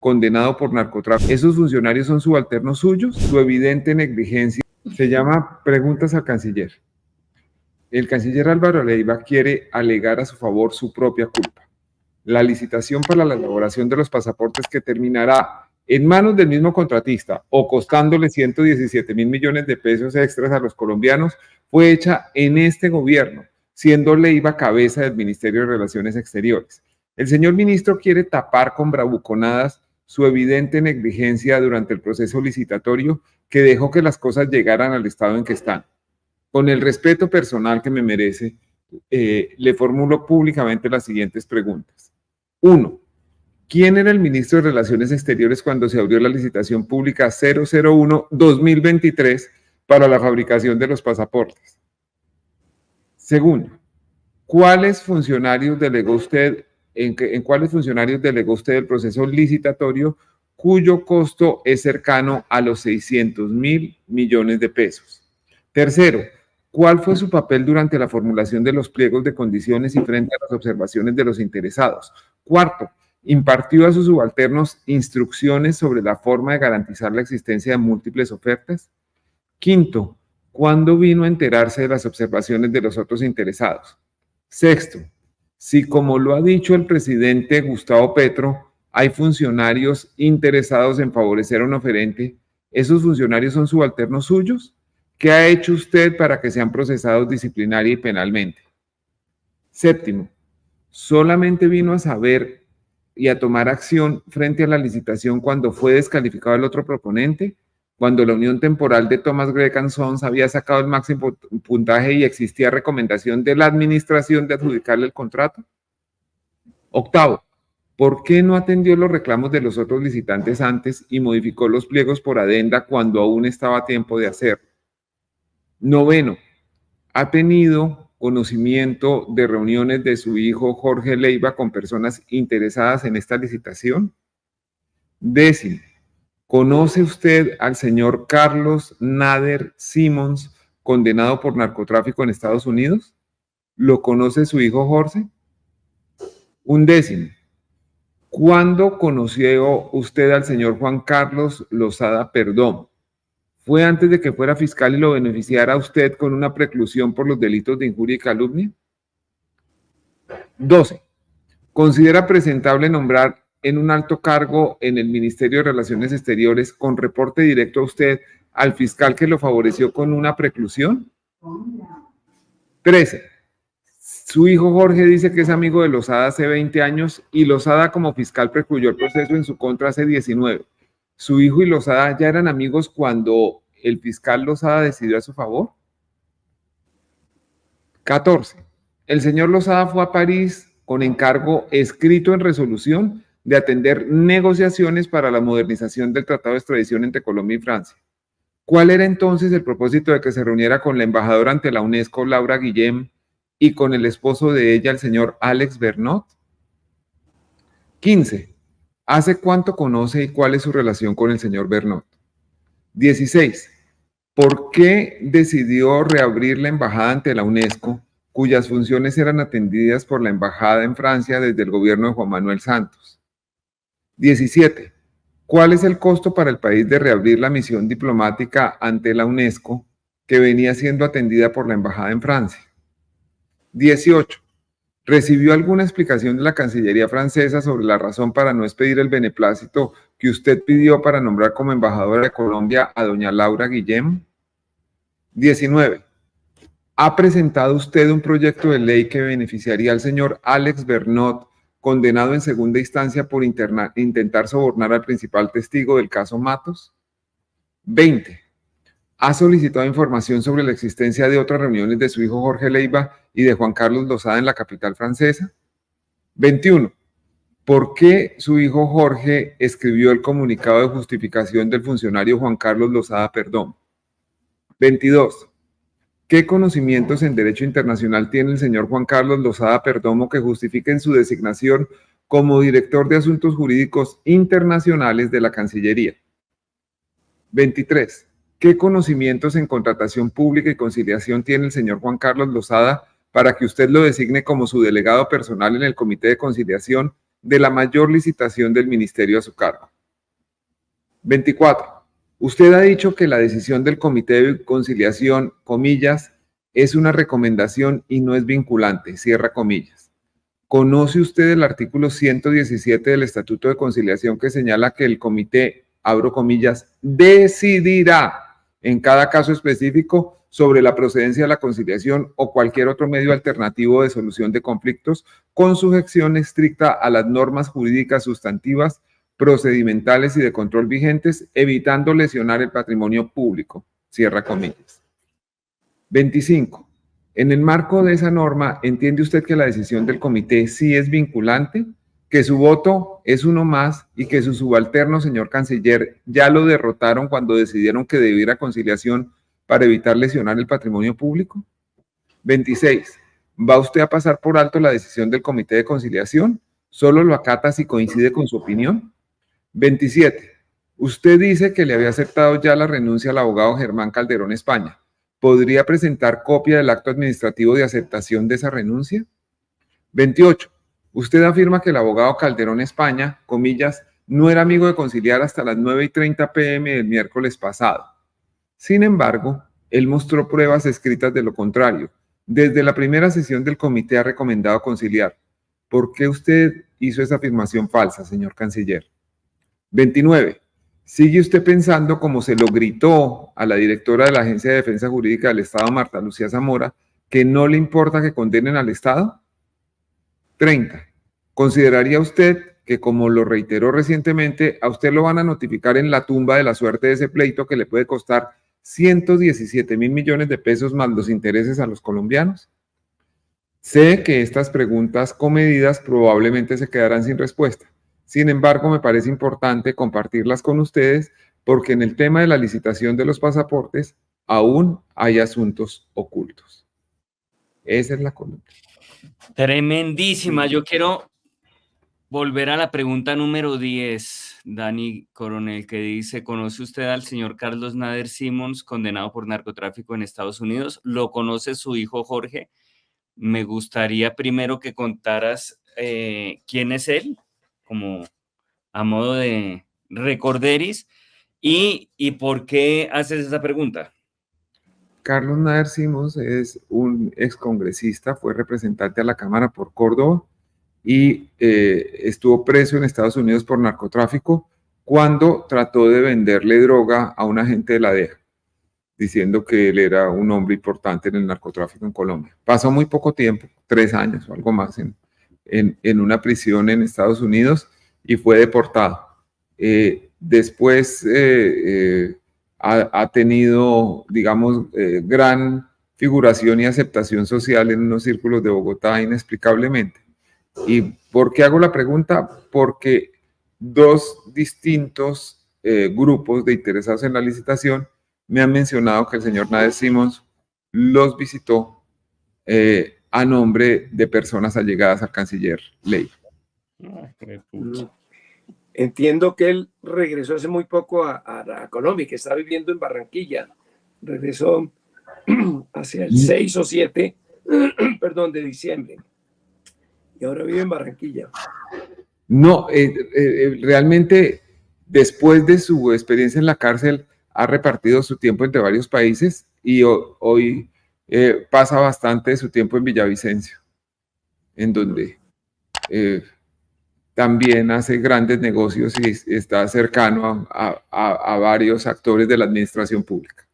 condenado por narcotráfico. ¿Esos funcionarios son subalternos suyos? Su evidente negligencia se llama preguntas al canciller. El canciller Álvaro Leiva quiere alegar a su favor su propia culpa. La licitación para la elaboración de los pasaportes, que terminará en manos del mismo contratista o costándole 117.000 millones de pesos extras a los colombianos, fue hecha en este gobierno, siendo Leiva cabeza del Ministerio de Relaciones Exteriores. El señor ministro quiere tapar con bravuconadas su evidente negligencia durante el proceso licitatorio que dejó que las cosas llegaran al estado en que están. Con el respeto personal que me merece, le formulo públicamente las siguientes preguntas. 1. ¿Quién era el ministro de Relaciones Exteriores cuando se abrió la licitación pública 001-2023 para la fabricación de los pasaportes? Segundo, ¿cuáles funcionarios delegó usted, en cuáles funcionarios delegó usted el proceso licitatorio cuyo costo es cercano a los 600.000 millones de pesos? Tercero, ¿cuál fue su papel durante la formulación de los pliegos de condiciones y frente a las observaciones de los interesados? Cuarto, ¿impartió a sus subalternos instrucciones sobre la forma de garantizar la existencia de múltiples ofertas? Quinto, ¿cuándo vino a enterarse de las observaciones de los otros interesados? Sexto, si como lo ha dicho el presidente Gustavo Petro, hay funcionarios interesados en favorecer a un oferente, ¿esos funcionarios son subalternos suyos? ¿Qué ha hecho usted para que sean procesados disciplinaria y penalmente? Séptimo, ¿solamente vino a saber y a tomar acción frente a la licitación cuando fue descalificado el otro proponente? Cuando la unión temporal de Thomas Gregg & Sons había sacado el máximo puntaje y existía recomendación de la administración de adjudicarle el contrato. Octavo, ¿por qué no atendió los reclamos de los otros licitantes antes y modificó los pliegos por adenda cuando aún estaba a tiempo de hacerlo? Noveno, ¿ha tenido conocimiento de reuniones de su hijo Jorge Leiva con personas interesadas en esta licitación? Décimo, ¿conoce usted al señor Carlos Nader Simons, condenado por narcotráfico en Estados Unidos? ¿Lo conoce su hijo Jorge? Undécimo, ¿cuándo conoció usted al señor Juan Carlos Lozada Perdomo? ¿Fue antes de que fuera fiscal y lo beneficiara a usted con una preclusión por los delitos de injuria y calumnia? 12. ¿Considera presentable nombrar en un alto cargo en el Ministerio de Relaciones Exteriores con reporte directo a usted al fiscal que lo favoreció con una preclusión? 13. Su hijo Jorge dice que es amigo de Lozada hace 20 años y Lozada como fiscal precluyó el proceso en su contra hace 19. ¿Su hijo y Lozada ya eran amigos cuando el fiscal Lozada decidió a su favor? 14. El señor Lozada fue a París con encargo escrito en resolución de atender negociaciones para la modernización del Tratado de Extradición entre Colombia y Francia. ¿Cuál era entonces el propósito de que se reuniera con la embajadora ante la UNESCO, Laura Guillem, y con el esposo de ella, el señor Alex Bernot? 15. ¿Hace cuánto conoce y cuál es su relación con el señor Bernot? 16. ¿Por qué decidió reabrir la embajada ante la UNESCO, cuyas funciones eran atendidas por la embajada en Francia desde el gobierno de Juan Manuel Santos? 17. ¿Cuál es el costo para el país de reabrir la misión diplomática ante la UNESCO que venía siendo atendida por la embajada en Francia? 18. ¿Recibió alguna explicación de la Cancillería francesa sobre la razón para no expedir el beneplácito que usted pidió para nombrar como embajadora de Colombia a doña Laura Guillem? 19. ¿Ha presentado usted un proyecto de ley que beneficiaría al señor Alex Bernot, condenado en segunda instancia por intentar sobornar al principal testigo del caso Matos? 20. ¿Ha solicitado información sobre la existencia de otras reuniones de su hijo Jorge Leiva y de Juan Carlos Lozada en la capital francesa? 21. ¿Por qué su hijo Jorge escribió el comunicado de justificación del funcionario Juan Carlos Lozada Perdomo? 22. ¿Qué conocimientos en derecho internacional tiene el señor Juan Carlos Lozada Perdomo que justifiquen su designación como director de Asuntos Jurídicos Internacionales de la Cancillería? 23. ¿Qué conocimientos en contratación pública y conciliación tiene el señor Juan Carlos Lozada para que usted lo designe como su delegado personal en el Comité de Conciliación de la mayor licitación del ministerio a su cargo? 24. Usted ha dicho que la decisión del Comité de Conciliación, comillas, es una recomendación y no es vinculante, cierra comillas. ¿Conoce usted el artículo 117 del Estatuto de Conciliación que señala que el comité, abro comillas, decidirá en cada caso específico sobre la procedencia de la conciliación o cualquier otro medio alternativo de solución de conflictos con sujeción estricta a las normas jurídicas sustantivas, procedimentales y de control vigentes, evitando lesionar el patrimonio público? Cierra comillas. 25. En el marco de esa norma, ¿entiende usted que la decisión del comité sí es vinculante? Que su voto es uno más y que su subalterno, señor canciller, ya lo derrotaron cuando decidieron que debiera conciliación para evitar lesionar el patrimonio público. 26. ¿Va usted a pasar por alto la decisión del comité de conciliación? ¿Solo lo acata si coincide con su opinión? 27. Usted dice que le había aceptado ya la renuncia al abogado Germán Calderón España. ¿Podría presentar copia del acto administrativo de aceptación de esa renuncia? 28. Usted afirma que el abogado Calderón España, comillas, no era amigo de conciliar hasta las 9:30 p.m. del miércoles pasado. Sin embargo, él mostró pruebas escritas de lo contrario. Desde la primera sesión del comité ha recomendado conciliar. ¿Por qué usted hizo esa afirmación falsa, señor canciller? 29. ¿Sigue usted pensando, como se lo gritó a la directora de la Agencia de Defensa Jurídica del Estado, Marta Lucía Zamora, que no le importa que condenen al Estado? 30. ¿Consideraría usted que, como lo reiteró recientemente, a usted lo van a notificar en la tumba de la suerte de ese pleito que le puede costar 117.000 millones de pesos más los intereses a los colombianos? Sé que estas preguntas comedidas probablemente se quedarán sin respuesta. Sin embargo, me parece importante compartirlas con ustedes porque en el tema de la licitación de los pasaportes aún hay asuntos ocultos. Esa es la columna. Tremendísima. Yo quiero volver a la pregunta número 10, Dani Coronel, que dice, ¿conoce usted al señor Carlos Nader Simons, condenado por narcotráfico en Estados Unidos? ¿Lo conoce su hijo Jorge? Me gustaría primero que contaras quién es él, como a modo de recorderis, y por qué haces esa pregunta. Carlos Nader Simons es un excongresista, fue representante a la Cámara por Córdoba y estuvo preso en Estados Unidos por narcotráfico cuando trató de venderle droga a un agente de la DEA, diciendo que él era un hombre importante en el narcotráfico en Colombia. Pasó muy poco tiempo, 3 años o algo más, en una prisión en Estados Unidos y fue deportado. Después ha tenido, digamos, gran figuración y aceptación social en unos círculos de Bogotá inexplicablemente. ¿Y por qué hago la pregunta? Porque dos distintos grupos de interesados en la licitación me han mencionado que el señor Nader Simons los visitó a nombre de personas allegadas al canciller Leiva. Entiendo que él regresó hace muy poco a Colombia, que está viviendo en Barranquilla. Regresó hacia el 6 o 7, perdón, de diciembre. Y ahora vive en Barranquilla. No, realmente después de su experiencia en la cárcel ha repartido su tiempo entre varios países y hoy pasa bastante de su tiempo en Villavicencio, en donde también hace grandes negocios y está cercano a varios actores de la administración pública.